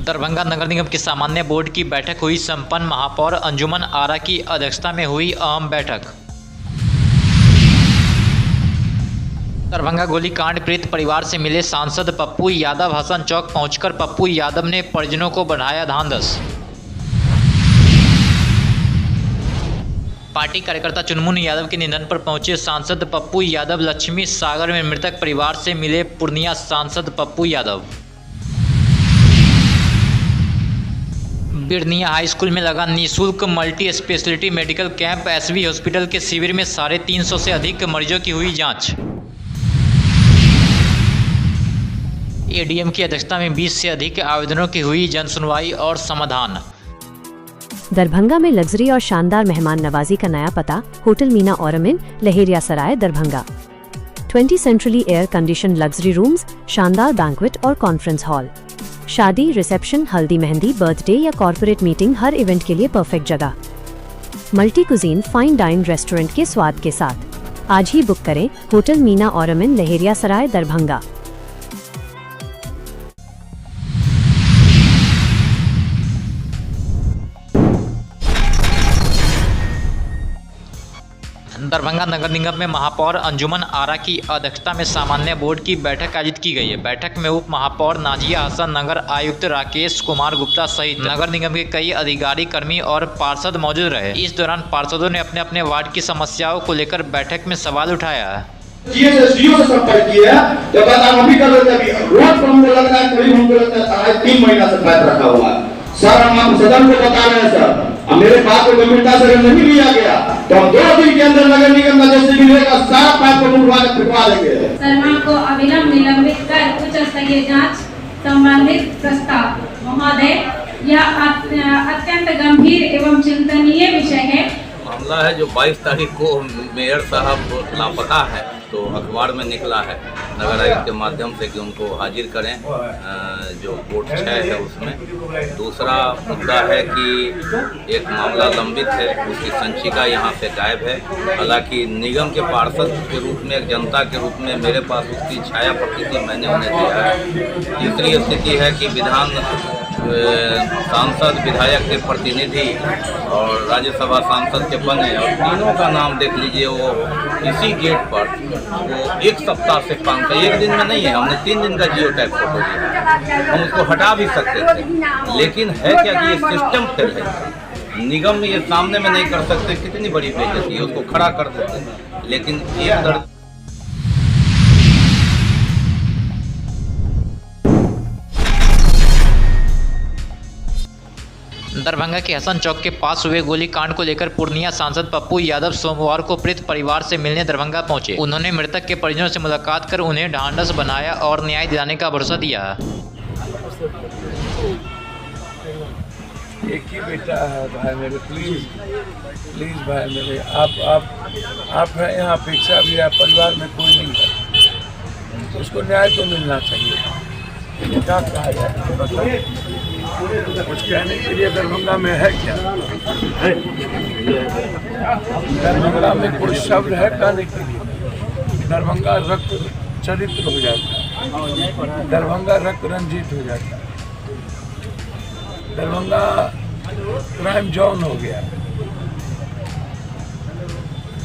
दरभंगा नगर निगम की सामान्य बोर्ड की बैठक हुई संपन्न। महापौर अंजुमन आरा की अध्यक्षता में हुई अहम बैठक। दरभंगा गोलीकांड पीड़ित परिवार से मिले सांसद पप्पू यादव। हसन चौक पहुंचकर पप्पू यादव ने परिजनों को बढ़ाया ढांढस। पार्टी कार्यकर्ता चुनमुन यादव के निधन पर पहुंचे सांसद पप्पू यादव। लक्ष्मी सागर में मृतक परिवार से मिले पूर्णिया सांसद पप्पू यादव। बिरनिया हाई स्कूल में लगा निःशुल्क multi speciality medical camp. SV hospital के शिविर में 350 से अधिक मरीजों की हुई जांच। एडीएम की अध्यक्षता में 20 से अधिक आवेदनों की हुई जनसुनवाई और समाधान। दरभंगा में लग्जरी और शानदार मेहमान नवाजी का नया पता, होटल मीना ऑरमिन, Laheria Sarai, Darbhanga. 20 centrally air condition luxury rooms, शानदार बैंक्वेट और कॉन्फ्रेंस हॉल। शादी, रिसेप्शन, हल्दी मेहंदी, बर्थडे या कॉर्पोरेट मीटिंग, हर इवेंट के लिए परफेक्ट जगह। Multi cuisine fine dine restaurant के स्वाद के साथ। आज ही बुक करें होटल मीना ऑरमिन, लहेरिया सराय, दरभंगा। दरभंगा नगर निगम में महापौर अंजुमन आरा की अध्यक्षता में सामान्य बोर्ड की बैठक आयोजित की गई है। बैठक में उप महापौर नाजिया हसन, नगर आयुक्त राकेश कुमार गुप्ता सहित नगर निगम के कई अधिकारी, कर्मी और पार्षद मौजूद रहे। इस दौरान पार्षदों ने अपने अपने वार्ड की समस्याओं को लेकर बैठक में सवाल उठाया है। से संपर्क किया तो हम अभी कर लेते हैं। रोज पर हमको लग रहा है, करीब हमको लगता है 3 महीना से पैक रखा हुआ है। सर हम सदन को बता रहे हैं सर, मेरे बात को गंभीरता से नहीं लिया गया तो हम 2 दिन के अंदर नगर निगम का जैसे भी रहेगा सारा पैक को मुड़वा के फिरवा देंगे। सलमान को अविलंब निलंबित कर उच्च स्तरीय जांच संबंधित प्रस्ताव। महोदय, यह अत्यंत गंभीर एवं चिंतनीय विषय है। मामला है जो 22 तारीख को मेयर साहब लापता है, तो अखबार में निकला है नगर आयुक्त के माध्यम से कि उनको हाजिर करें। जो कोर्ट 6 है उसमें। दूसरा मुद्दा है कि एक मामला लंबित है, उसकी संचिका यहाँ से गायब है। हालांकि निगम के पार्षद के रूप में, एक जनता के रूप में मेरे पास उसकी छाया प्रकृति मैंने उन्हें दिया है। तीसरी स्थिति है कि सांसद, विधायक के प्रतिनिधि और राज्यसभा सांसद के बने, और तीनों का नाम देख लीजिए। वो इसी गेट पर वो 1 सप्ताह से काम कर, 1 दिन में नहीं है, हमने 3 दिन का जियो टैग फोटो दिया। हम उसको हटा भी सकते थे, लेकिन है क्या कि ये सिस्टम फेल है। निगम में ये सामने में नहीं कर सकते, कितनी बड़ी बेइज्जती है, उसको खड़ा कर देते। लेकिन एक दरभंगा के हसन चौक के पास हुए गोलीकांड को लेकर पूर्णिया सांसद पप्पू यादव सोमवार को पीड़ित परिवार से मिलने दरभंगा पहुंचे। उन्होंने मृतक के परिजनों से मुलाकात कर उन्हें ढांढस बनाया और न्याय दिलाने का भरोसा दिया। एक ही बेटा है भाई मेरे, प्लीज भाई मेरे, आप हैं यहाँ, अपेक्षा भी है, परिवार में कोई नहीं है, उसको न्याय तो मिलना चाहिए। क्या कहा जाए, कुछ कहने के लिए दरभंगा में है क्या? दरभंगा में कोई शब्द है कहने के लिए? दरभंगा रक्त चरित्र हो जाता है, दरभंगा रक्त रंजित हो जाता है, दरभंगा क्राइम जोन हो गया।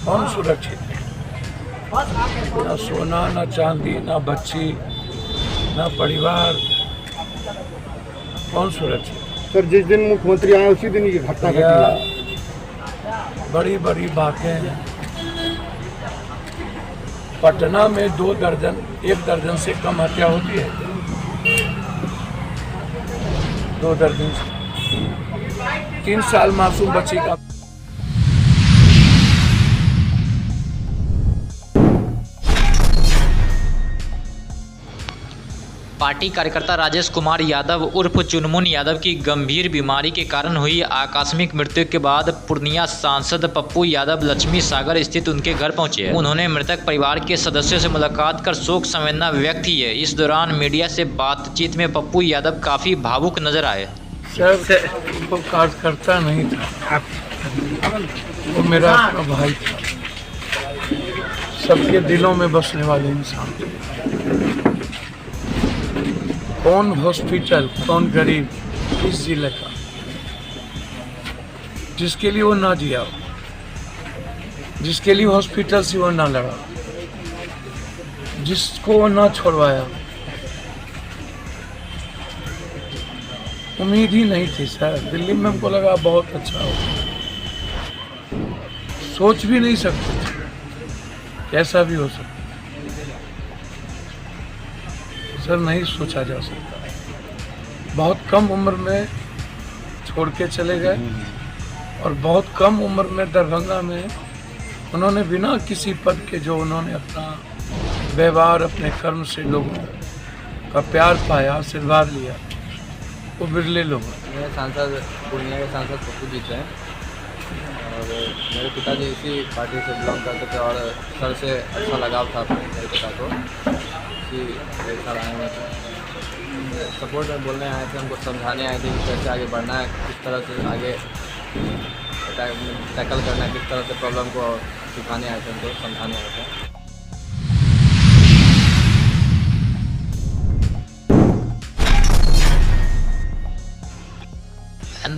कौन सुरक्षित है? ना सोना, ना चांदी, ना बच्ची, ना परिवार, कौन सुरक्षित? सर जिस दिन मुख्यमंत्री आए उसी दिन ये घटना घटी। बड़ी बड़ी बातें। पटना में 1 दर्जन से कम हत्या होती है। 2 दर्जन से 3 साल मासूम बच्ची का। पार्टी कार्यकर्ता राजेश कुमार यादव उर्फ चुनमुन यादव की गंभीर बीमारी के कारण हुई आकस्मिक मृत्यु के बाद पूर्णिया सांसद पप्पू यादव लक्ष्मी सागर स्थित उनके घर पहुंचे। उन्होंने मृतक परिवार के सदस्यों से मुलाकात कर शोक संवेदना व्यक्त की है। इस दौरान मीडिया से बातचीत में पप्पू यादव काफी भावुक नजर आए। सर, वो कार्यकर्ता नहीं था, वो मेरा अपना भाई था, सबके दिलों में बसने वाले इंसान थे। कौन हॉस्पिटल, कौन गरीब, इस जिले का, जिसके लिए वो ना जिया हो, जिसके लिए हॉस्पिटल से वो ना लड़ा, जिसको वो ना छोड़वाया। उम्मीद ही नहीं थी सर। दिल्ली में हमको लगा बहुत अच्छा हो, सोच भी नहीं सकते थे कैसा भी हो सकता सर, नहीं सोचा जा सकता। बहुत कम उम्र में छोड़ के चले गए और बहुत कम उम्र में दरभंगा में उन्होंने बिना किसी पद के जो उन्होंने अपना व्यवहार अपने कर्म से लोगों का प्यार पाया, आशीर्वाद लिया, वो बिरले लोग। मेरे सांसद पूर्णिया के सांसद पप्पू जी थे और मेरे पिताजी इसी पार्टी से बिलोंग करते थे और सर से अच्छा लगाव था मेरे पिता को। इसी सर आए हुए थे, सपोर्ट में बोलने आए थे, हमको समझाने आए थे कि कैसे आगे बढ़ना है, किस तरह से आगे टैकल करना है, किस तरह से प्रॉब्लम को सिखाने आए थे, हमको समझाने आए थे।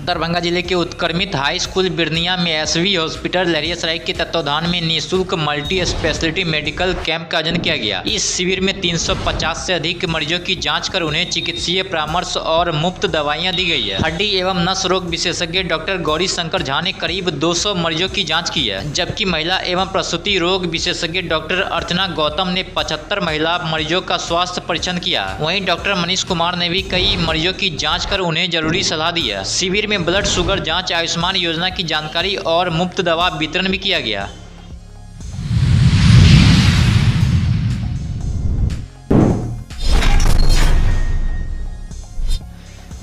दरभंगा जिले के उत्क्रमित हाई स्कूल बिरनिया में एसवी हॉस्पिटल लहरियासराय के तत्वाधान में निःशुल्क मल्टी स्पेशलिटी मेडिकल कैंप का आयोजन किया गया। इस शिविर में 350 से अधिक मरीजों की जांच कर उन्हें चिकित्सीय परामर्श और मुफ्त दवाइयां दी गई है। हड्डी एवं नस रोग विशेषज्ञ डॉक्टर गौरी शंकर झा ने करीब 200 मरीजों की जाँच की है, जबकि महिला एवं प्रसूति रोग विशेषज्ञ डॉक्टर अर्चना गौतम ने 75 महिला मरीजों का स्वास्थ्य परीक्षण किया। वहीं डॉक्टर मनीष कुमार ने भी कई मरीजों की जाँच कर उन्हें जरूरी सलाह दी है। शिविर में ब्लड शुगर जांच, आयुष्मान योजना की जानकारी और मुफ्त दवा वितरण भी किया गया।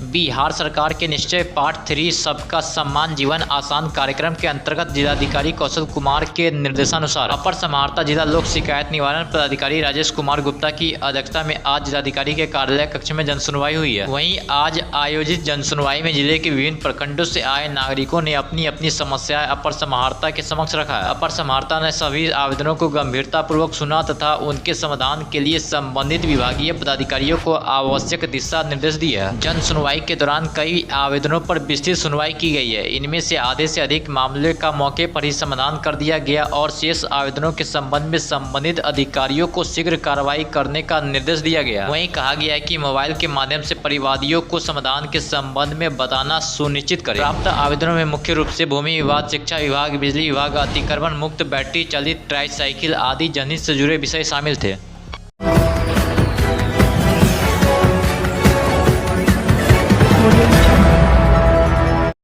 बिहार सरकार के निश्चय पार्ट 3 सबका सम्मान जीवन आसान कार्यक्रम के अंतर्गत जिलाधिकारी कौशल कुमार के निर्देशानुसार अपर समाहर्ता जिला लोक शिकायत निवारण पदाधिकारी राजेश कुमार गुप्ता की अध्यक्षता में आज जिलाधिकारी के कार्यालय कक्ष में जनसुनवाई हुई है। वहीं आज आयोजित जनसुनवाई में जिले के विभिन्न प्रखंडों से आए नागरिकों ने अपनी अपनी समस्याएं अपर समाहर्ता के समक्ष रखा। अपर समाहर्ता ने सभी आवेदनों को गंभीरता पूर्वक सुना तथा उनके समाधान के लिए संबंधित विभागीय पदाधिकारियों को आवश्यक दिशा निर्देश दिए। जनसुनवाई के दौरान कई आवेदनों पर विस्तृत सुनवाई की गई है। इनमें से आधे से अधिक मामले का मौके पर ही समाधान कर दिया गया और शेष आवेदनों के संबंध में संबंधित अधिकारियों को शीघ्र कार्रवाई करने का निर्देश दिया गया। वहीं कहा गया है कि मोबाइल के माध्यम से परिवादियों को समाधान के संबंध में बताना सुनिश्चित करें। प्राप्त आवेदनों में मुख्य रूप से भूमि विवाद, शिक्षा विभाग, बिजली विभाग, अतिक्रमण मुक्त, बैटरी चालित ट्राईसाइकिल आदि जनहित से जुड़े विषय शामिल थे।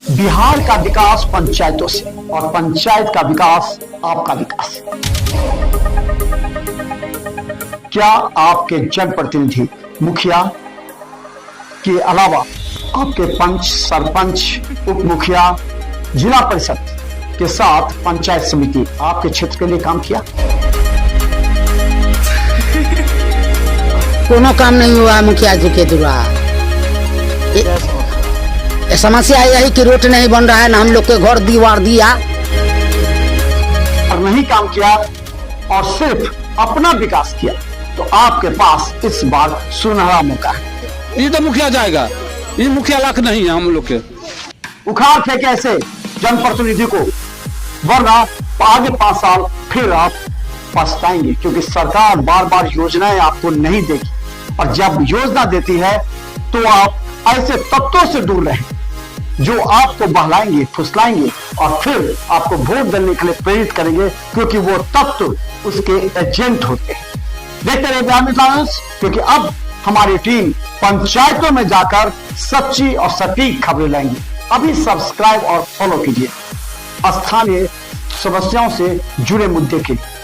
बिहार का विकास पंचायतों से और पंचायत का विकास आपका विकास। क्या आपके जनप्रतिनिधि, मुखिया के अलावा आपके पंच, सरपंच, उप मुखिया, जिला परिषद के साथ पंचायत समिति आपके क्षेत्र के लिए काम किया? कोनो काम नहीं हुआ मुखिया जी के द्वारा। समस्या यही कि रोड नहीं बन रहा है, ना हम लोग के घर दीवार दिया और नहीं काम किया और सिर्फ अपना विकास किया, तो आपके पास इस बार सुनहरा मौका है। ये तो मुखिया जाएगा, ये मुखिया लाख नहीं है हम लोग के। उखाड़ फेंके ऐसे जनप्रतिनिधि को, वरना आगे 5 साल फिर आप पछताएंगे, क्योंकि सरकार बार बार योजनाएं आपको नहीं देगी और जब योजना देती है तो आप ऐसे तत्वों से दूर रहें जो आपको बहलाएंगे, फुसलाएंगे और फिर आपको वोट देने के लिए प्रेरित करेंगे, क्योंकि वो तत्व उसके एजेंट होते हैं। देखते रहिए बिहार टाइम्स, क्योंकि अब हमारी टीम पंचायतों में जाकर सच्ची और सटीक खबरें लाएंगी। अभी सब्सक्राइब और फॉलो कीजिए स्थानीय समस्याओं से जुड़े मुद्दे के लिए।